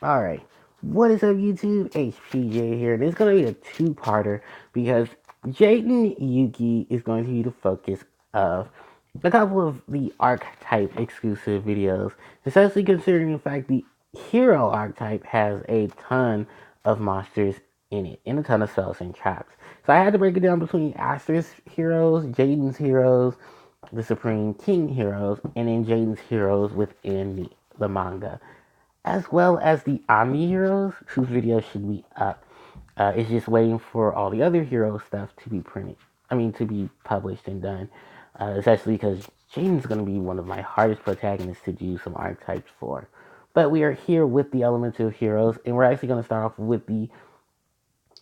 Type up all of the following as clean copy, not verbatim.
Alright, what is up YouTube? HPJ here, and it's going to be a two-parter because Jayden Yuki is going to be the focus of a couple of the Archetype exclusive videos, especially considering the fact the hero archetype has a ton of monsters in it, and a ton of spells and traps. So I had to break it down between Aster's heroes, Jayden's heroes, the Supreme King heroes, and then Jayden's heroes within the manga, as well as the Omni heroes, whose video should be up. It's just waiting for all the other hero stuff to be printed. To be published and done. Especially because Jayden's going to be one of my hardest protagonists to do some archetypes for. But we are here with the elemental heroes, and we're actually going to start off with the.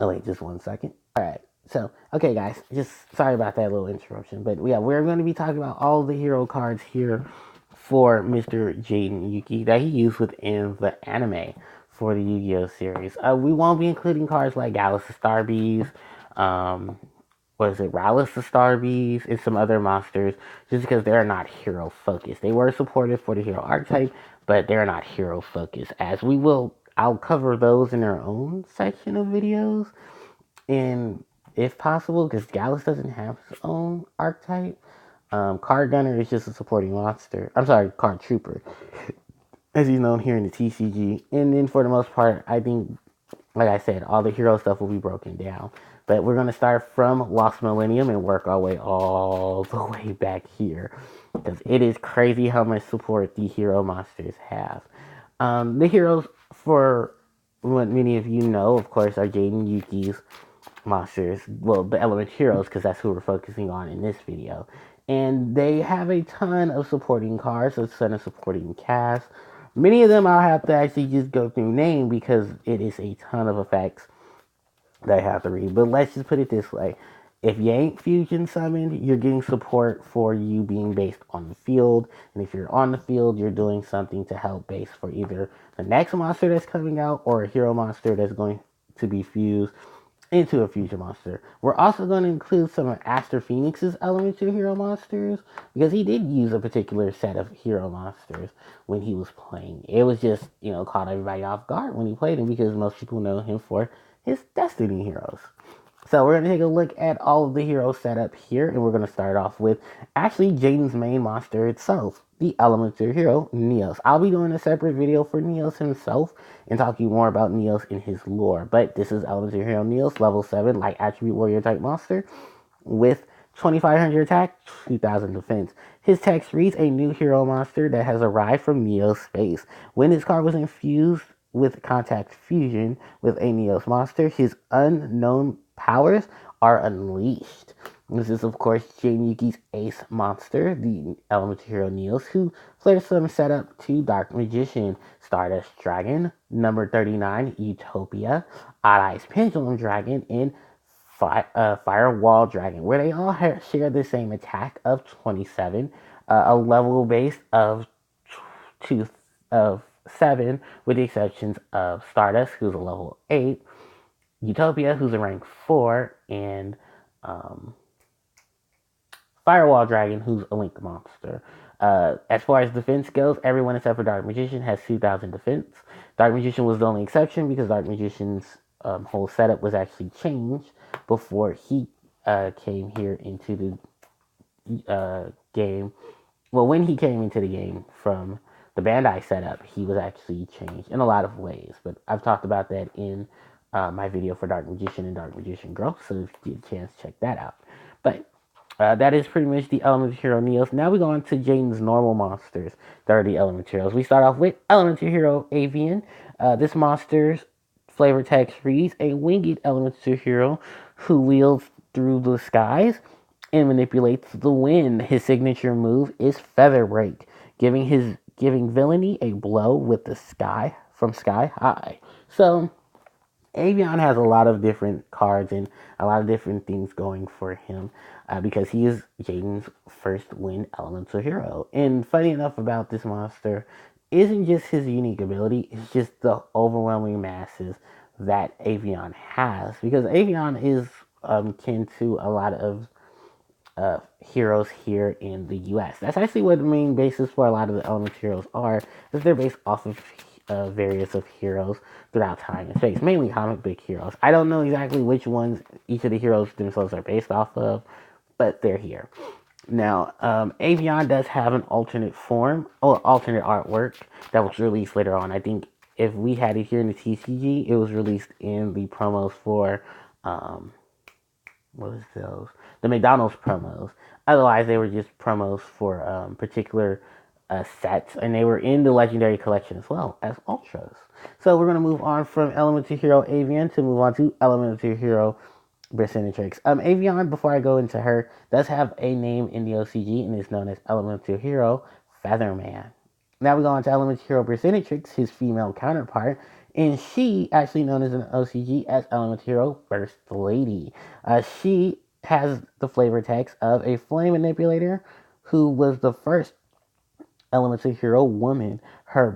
Oh wait, just one second. All right. So, okay, guys, just sorry about that little interruption, but yeah, we're going to be talking about all the hero cards here for Mr. Jayden Yuki that he used within the anime for the Yu-Gi-Oh series. We won't be including cards like Gallus the Starbees, Rallus the Starbees, and some other monsters, just because they're not hero focused. They were supported for the hero archetype, but they're not hero focused. I'll cover those in their own section of videos, and if possible, because Gallus doesn't have his own archetype. Card Gunner is just a supporting monster. I'm sorry, Card Trooper, as he's known here in the TCG. And then for the most part, I think, like I said, all the hero stuff will be broken down. But we're going to start from Lost Millennium and work our way all the way back here, because it is crazy how much support the hero monsters have. The heroes, for what many of you know, of course, are Jayden Yuki's monsters. Well, the element heroes, because that's who we're focusing on in this video. And they have a ton of supporting cards, a ton of supporting cast. Many of them I'll have to actually just go through name because it is a ton of effects that I have to read. But let's just put it this way. If you ain't fusion summoned, you're getting support for you being based on the field. And if you're on the field, you're doing something to help base for either the next monster that's coming out or a hero monster that's going to be fused into a future monster. We're also going to include some of Aster Phoenix's elemental hero monsters, because he did use a particular set of hero monsters when he was playing. It was just, caught everybody off guard when he played him, because most people know him for his Destiny heroes. So we're going to take a look at all of the heroes set up here, and we're going to start off with actually Jayden's main monster itself, the elemental hero, Neos. I'll be doing a separate video for Neos himself and talking more about Neos in his lore, but this is elemental hero Neos, level 7, like attribute warrior type monster, with 2500 attack, 2000 defense. His text reads, a new hero monster that has arrived from Neos space. When this card was infused with contact fusion with a Neos monster, his unknown powers are unleashed. This is, of course, Jayden Yuki's ace monster, the elemental hero Neos, who players some setup to Dark Magician, Stardust Dragon, number 39, Utopia, Odd Eyes Pendulum Dragon, and Firewall Dragon, where they all share the same attack of 27, a level base of 7, with the exceptions of Stardust, who's a level 8, Utopia, who's a rank 4, and Firewall Dragon, who's a link monster. As far as defense goes, everyone except for Dark Magician has 2000 defense. Dark Magician was the only exception because Dark Magician's whole setup was actually changed before he came here into the game. Well, when he came into the game from the Bandai setup, he was actually changed in a lot of ways. But I've talked about that in my video for Dark Magician and Dark Magician Growth, so if you get a chance, check that out. But that is pretty much the elemental hero Neos. Now we go on to Jayden's normal monsters that are the elemental heroes. We start off with elemental hero Avion. This monster's flavor text reads, a winged elemental hero who wields through the skies and manipulates the wind. His signature move is Feather Break, giving villainy a blow with the sky from sky high. So Avion has a lot of different cards and a lot of different things going for him, because he is Jayden's first wind elemental hero. And funny enough about this monster isn't just his unique ability, it's just the overwhelming masses that Avion has, because Avion is kin to a lot of heroes here in the US. That's actually what the main basis for a lot of the elemental heroes are, is they're based off of various of heroes throughout time and space, mainly comic book heroes. I don't know exactly which ones each of the heroes themselves are based off of, but they're here. Now, Avion does have an alternate form, or alternate artwork that was released later on. I think if we had it here in the TCG, it was released in the promos for, um, what was those? The McDonald's promos. Otherwise, they were just promos for particular sets, and they were in the Legendary Collection as well as Ultras. So we're going to move on from Elemental Hero Avion to move on to Elemental Hero Burstinatrix. Avion, before I go into her, does have a name in the OCG and is known as Elemental Hero Featherman. Now we go on to Elemental Hero Burstinatrix, his female counterpart, and she actually known as an OCG as Elemental Hero Burst Lady. She has the flavor text of a flame manipulator who was the first Elemental Hero woman. Her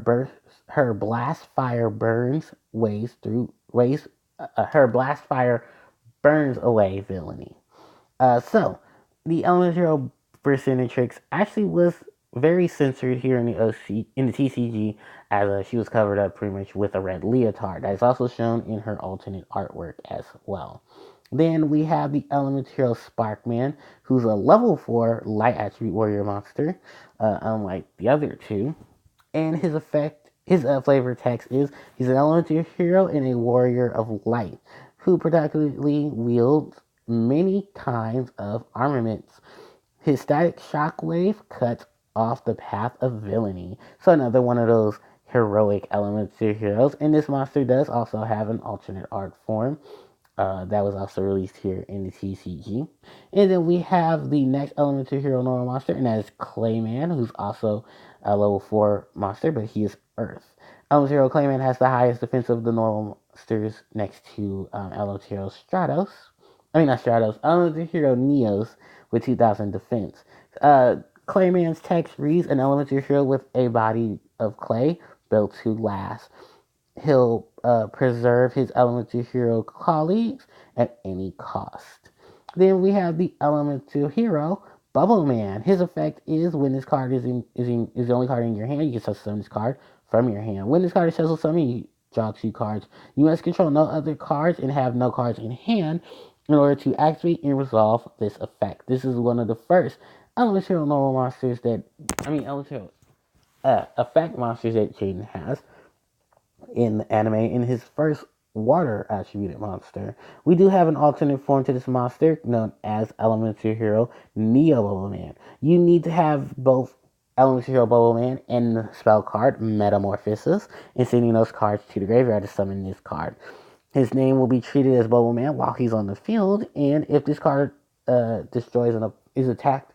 blast fire burns ways through ways. Her blast fire burns away villainy. So, the Elemental Hero Burstinatrix actually was very censored here in the TCG, as she was covered up pretty much with a red leotard. That is also shown in her alternate artwork as well. Then we have the Elemental Hero Sparkman, who's a level 4 light attribute warrior monster, unlike the other two. And his flavor text is he's an elemental hero and a warrior of light who particularly wields many kinds of armaments. His static shockwave cuts off the path of villainy. So another one of those heroic elemental heroes. And this monster does also have an alternate art form. That was also released here in the TCG. And then we have the next Elemental Hero normal monster, and that is Clayman, who's also a level 4 monster, but he is Earth. Elemental Hero Clayman has the highest defense of the normal monsters next to Elemental Hero Stratos. I mean, not Stratos, Elemental Hero Neos with 2000 defense. Clayman's text reads an Elemental Hero with a body of clay built to last. He'll preserve his Elemental Hero colleagues at any cost. Then we have the Elemental Hero Bubbleman. His effect is when this card is the only card in your hand, you can special summon this card from your hand. When this card is special summoned, you draw 2 cards. You must control no other cards and have no cards in hand in order to activate and resolve this effect. This is one of the first Elemental Hero normal monsters Elemental effect monsters that Jayden has in the anime in his first water attributed monster. We do have an alternate form to this monster known as Elemental Hero Neo Bubbleman. You need to have both Elemental Hero Bubbleman and the spell card Metamorphosis, and sending those cards to the graveyard to summon this card. His name will be treated as Bubbleman while he's on the field, and if this card is attacked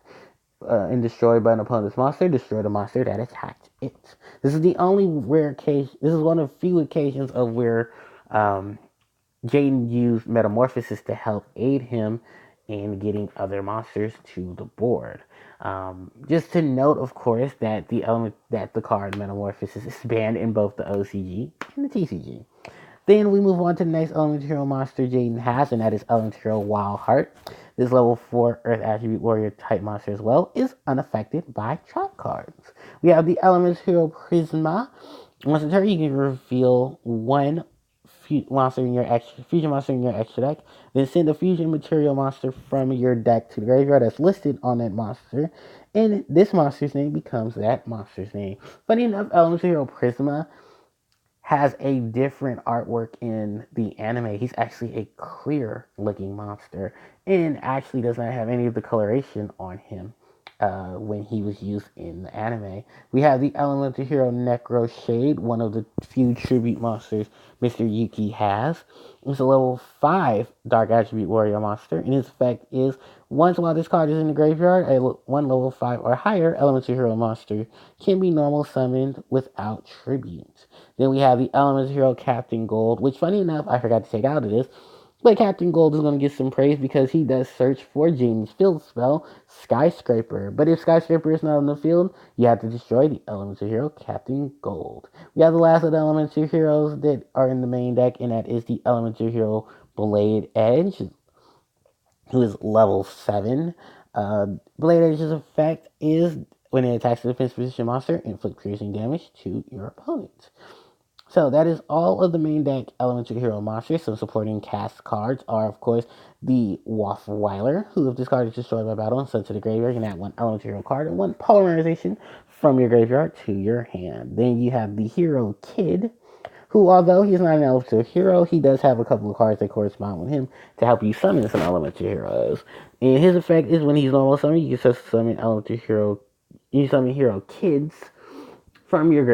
and destroyed by an opponent's monster, destroy the monster that attacked it. This is the only rare occasion. This is one of few occasions of where Jayden used Metamorphosis to help aid him in getting other monsters to the board. Just to note, of course, that the card Metamorphosis is banned in both the OCG and the TCG. Then we move on to the next Elemental Hero monster Jayden has, and that is Elemental Hero Wild Heart. This level 4 Earth Attribute Warrior type monster as well is unaffected by trap cards. We have the Elemental Hero Prisma. Once a turn, you can reveal one fusion monster in your extra deck. Then send a fusion material monster from your deck to the graveyard that's listed on that monster, and this monster's name becomes that monster's name. Funny enough, Elemental Hero Prisma has a different artwork in the anime. He's actually a clear looking monster and actually does not have any of the coloration on him when he was used in the anime. We have the Elemental Hero Necro Shade, one of the few tribute monsters Mr. Yuki has. It's a level 5 Dark Attribute Warrior monster, and its effect is once while this card is in the graveyard, one level 5 or higher Elemental Hero monster can be normal summoned without tribute. Then we have the Elemental Hero Captain Gold, which funny enough, I forgot to take out of this, but Captain Gold is going to get some praise because he does search for Jayden's field spell, Skyscraper. But if Skyscraper is not on the field, you have to destroy the Elemental Hero Captain Gold. We have the last of the Elemental Heroes that are in the main deck, and that is the Elemental Hero Blade Edge, who is level 7. Blade Edge's effect is when it attacks a defense position monster, inflict piercing damage to your opponent. So that is all of the main deck elemental hero monsters. Some supporting cast cards are, of course, the Waffweiler, who if this card is destroyed by battle and sent to the graveyard, you can add one elemental hero card and one polymerization from your graveyard to your hand. Then you have the Hero Kid, who, although he's not an elemental hero, he does have a couple of cards that correspond with him to help you summon some elemental heroes. And his effect is when he's normal summoned, you can just summon elemental hero, you summon hero kids from your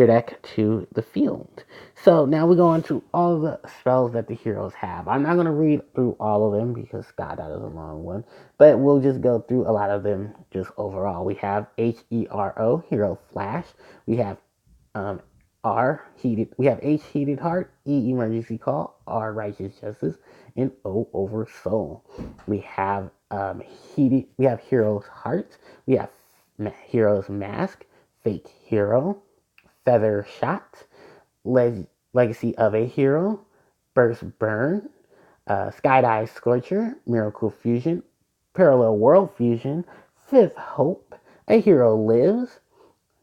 deck to the field. So now we go on to all the spells that the heroes have. I'm not going to read through all of them because, God, that is a long one. But we'll just go through a lot of them just overall. We have HERO, Hero Flash. We have um, we have H, Heated Heart, E, Emergency Call, R, Righteous Justice, and O, Over Soul. We have we have Hero's Heart. We have Hero's Mask, Fake Hero, Feather Shot, Legacy of a Hero, Burst Burn, Skydive Scorcher, Miracle Fusion, Parallel World Fusion, Fifth Hope, A Hero Lives,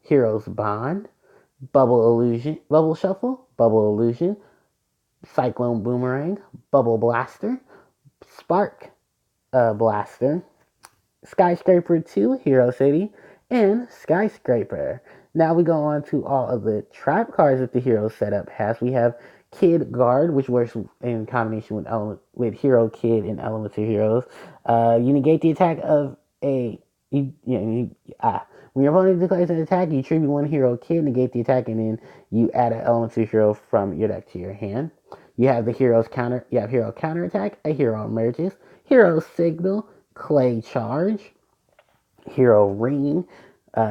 Hero's Bond, Bubble Shuffle, Bubble Illusion, Cyclone Boomerang, Bubble Blaster, Spark Blaster, Skyscraper 2, Hero City, and Skyscraper. Now we go on to all of the trap cards that the hero setup has. We have Kid Guard, which works in combination with Hero Kid and Elemental Heroes. You negate the attack of when your opponent declares an attack, you tribute one Hero Kid, negate the attack, and then you add an Elemental Hero from your deck to your hand. You have Hero Counterattack, a Hero Emerges, Hero Signal, Clay Charge, Hero Ring,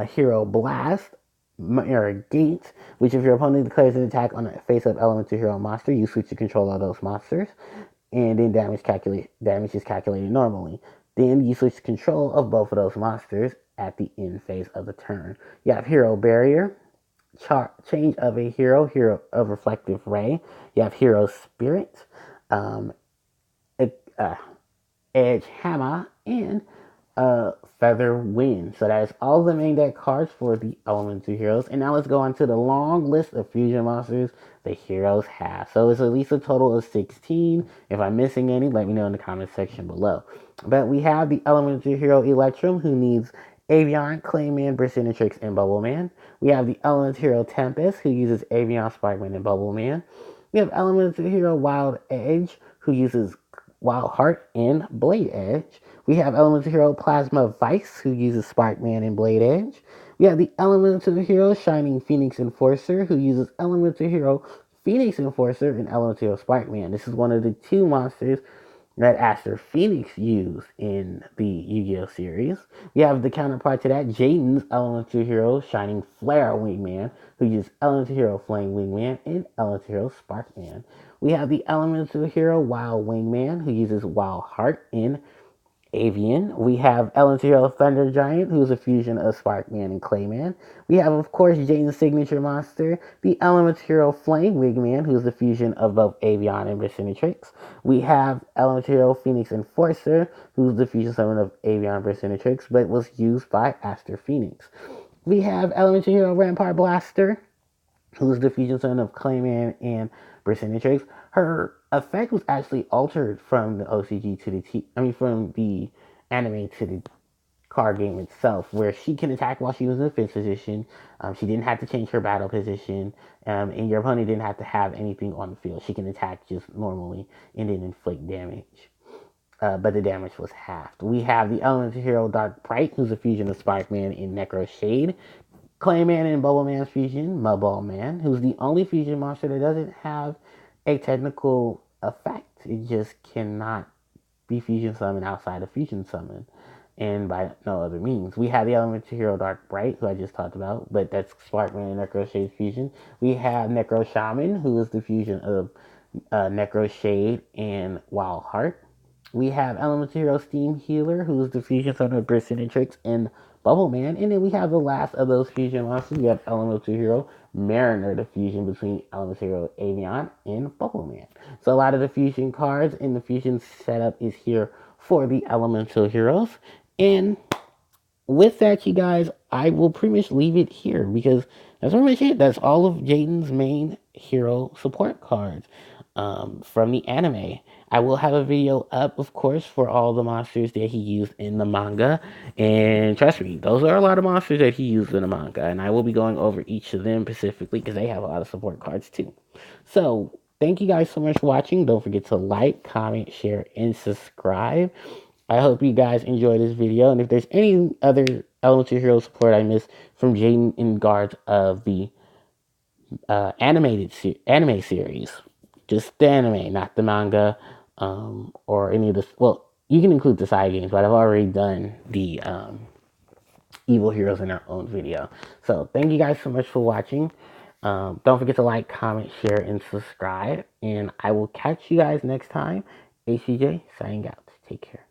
Hero Blast, Mirror Gate, which if your opponent declares an attack on a face-up elemental hero monster, you switch to control all those monsters, and then damage is calculated normally. Then you switch to control of both of those monsters at the end phase of the turn. You have Hero Barrier, change of a hero of Reflective Ray. You have Hero Spirit, Edge Hammer, and Feather Wind. So that is all the main deck cards for the elemental heroes. And now let's go on to the long list of fusion monsters the heroes have. So it's at least a total of 16. If I'm missing any, let me know in the comment section below. But we have the elemental hero Electrum, who needs Avion, Clayman, Burstinatrix, and Bubbleman. We have the elemental hero Tempest, who uses Avion, Sparkman, and Bubbleman. We have elemental hero Wild Edge, who uses Wild Heart and Blade Edge. We have elemental hero Plasma Vice, who uses Sparkman and Blade Edge. We have the elemental hero Shining Phoenix Enforcer, who uses elemental hero Phoenix Enforcer and elemental hero Sparkman. This is one of the two monsters that Aster Phoenix used in the Yu-Gi-Oh series. We have the counterpart to that, Jayden's elemental hero Shining Flare Wingman, who uses elemental hero Flame Wingman and elemental hero Sparkman. We have the elemental hero Wild Wingman, who uses Wild Heart in Avion. We have elemental hero Thunder Giant, who is a fusion of Sparkman and Clayman. We have, of course, Jayden's signature monster, the elemental hero Flame Wingman, who is the fusion of both Avion and Burstinatrix. We have elemental hero Phoenix Enforcer, who is the fusion summon of Avion and Burstinatrix, but was used by Aster Phoenix. We have elemental hero Rampart Blaster, who's the fusion son of Clayman and Burstinatrix. Her effect was actually altered from the OCG to from the anime to the card game itself, where she can attack while she was in the fifth position. She didn't have to change her battle position, and your opponent didn't have to have anything on the field. She can attack just normally and then inflict damage. But the damage was halved. We have the elemental hero Dark Bright, who's a fusion of Sparkman and Necro Shade. Clayman and Bubbleman's fusion, Bubbleman, who's the only fusion monster that doesn't have a technical effect. It just cannot be fusion summoned outside of fusion summon, and by no other means. We have the elemental hero Dark Bright, who I just talked about, but that's Sparkman and Necro Shade's fusion. We have Necro Shaman, who is the fusion of Necro Shade and Wild Heart. We have elemental hero Steam Healer, who is the fusion son of Burstinatrix and Bubbleman. And then we have the last of those fusion monsters. We have elemental hero Mariner, the fusion between elemental hero Avion and Bubbleman. So a lot of the fusion cards and the fusion setup is here for the elemental heroes. And with that, you guys, I will pretty much leave it here because that's pretty much it. That's all of Jayden's main hero support cards from the anime. I will have a video up, of course, for all the monsters that he used in the manga. And trust me, those are a lot of monsters that he used in the manga. And I will be going over each of them specifically because they have a lot of support cards too. So, thank you guys so much for watching. Don't forget to like, comment, share, and subscribe. I hope you guys enjoy this video. And if there's any other Elemental Hero support I missed from Jayden in regards of the anime series, just the anime, not the manga, or any of this. Well, you can include the side games, but I've already done the evil heroes in their own video. So thank you guys so much for watching. Don't forget to like, comment, share, and subscribe. And I will catch you guys next time. ACJ signing out. Take care.